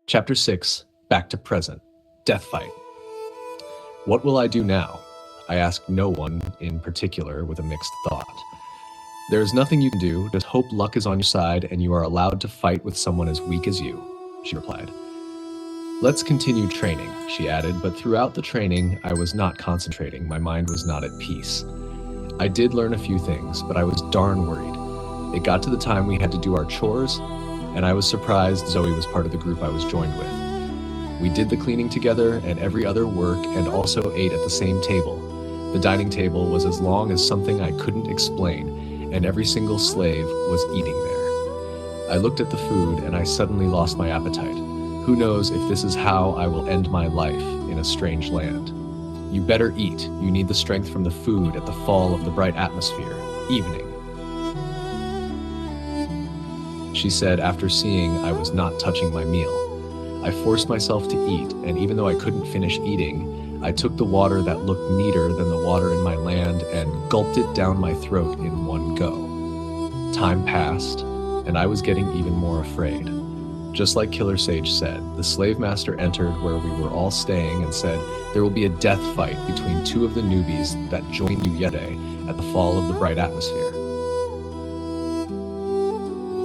Chapter 6, Back to Present, Death Fight. What will I do now? I asked no one in particular with a mixed thought. There is nothing you can do, just hope luck is on your side and you are allowed to fight with someone as weak as you, she replied. Let's continue training, she added, but throughout the training, I was not concentrating, my mind was not at peace. I did learn a few things, but I was darn worried. It got to the time we had to do our chores, and I was surprised Zoe was part of the group I was joined with. We did the cleaning together and every other work and also ate at the same table. The dining table was as long as something I couldn't explain, and every single slave was eating there. I looked at the food and I suddenly lost my appetite. Who knows if this is how I will end my life in a strange land. You better eat. You need the strength from the food at the fall of the bright atmosphere. Evening, she said after seeing I was not touching my meal. I forced myself to eat, and even though I couldn't finish eating, I took the water that looked neater than the water in my land and gulped it down my throat in one go. Time passed, and I was getting even more afraid. Just like Killer Sage said, the slave master entered where we were all staying and said, there will be a death fight between two of the newbies that joined you yesterday at the fall of the bright atmosphere.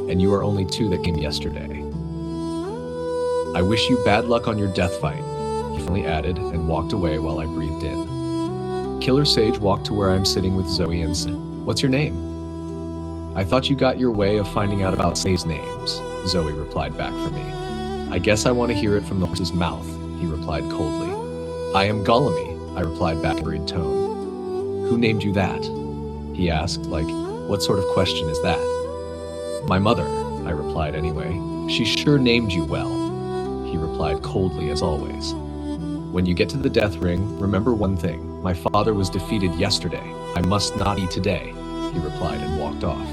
And you are only two that came yesterday. I wish you bad luck on your death fight, he finally added and walked away while I breathed in. Killer Sage walked to where I'm sitting with Zoe and said, what's your name? I thought you got your way of finding out about slaves' names, Zoe replied back for me. I guess I want to hear it from the horse's mouth, he replied coldly. I am Golime, I replied back in a worried tone. Who named you that? He asked, like, what sort of question is that? My mother, I replied anyway. She sure named you well, he replied coldly as always. When you get to the death ring, remember one thing. My father was defeated yesterday. I must not eat today, he replied and walked off.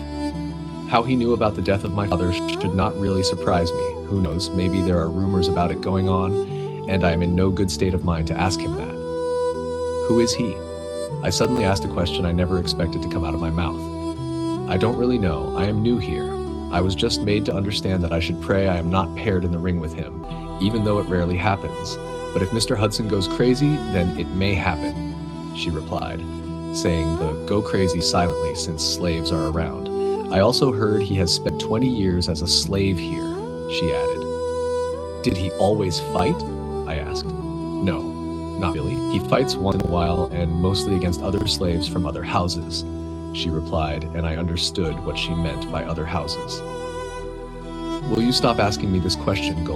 How he knew about the death of my father should not really surprise me. Who knows, maybe there are rumors about it going on, and I am in no good state of mind to ask him that. Who is he? I suddenly asked a question I never expected to come out of my mouth. I don't really know. I am new here. I was just made to understand that I should pray I am not paired in the ring with him, even though it rarely happens. But if Mr. Hudson goes crazy, then it may happen, she replied, saying the go crazy silently since slaves are around. I also heard he has spent 20 years as a slave here, she added. Did he always fight? I asked. No, not really. He fights once in a while and mostly against other slaves from other houses, she replied, and I understood what she meant by other houses. Will you stop asking me this question, Golime?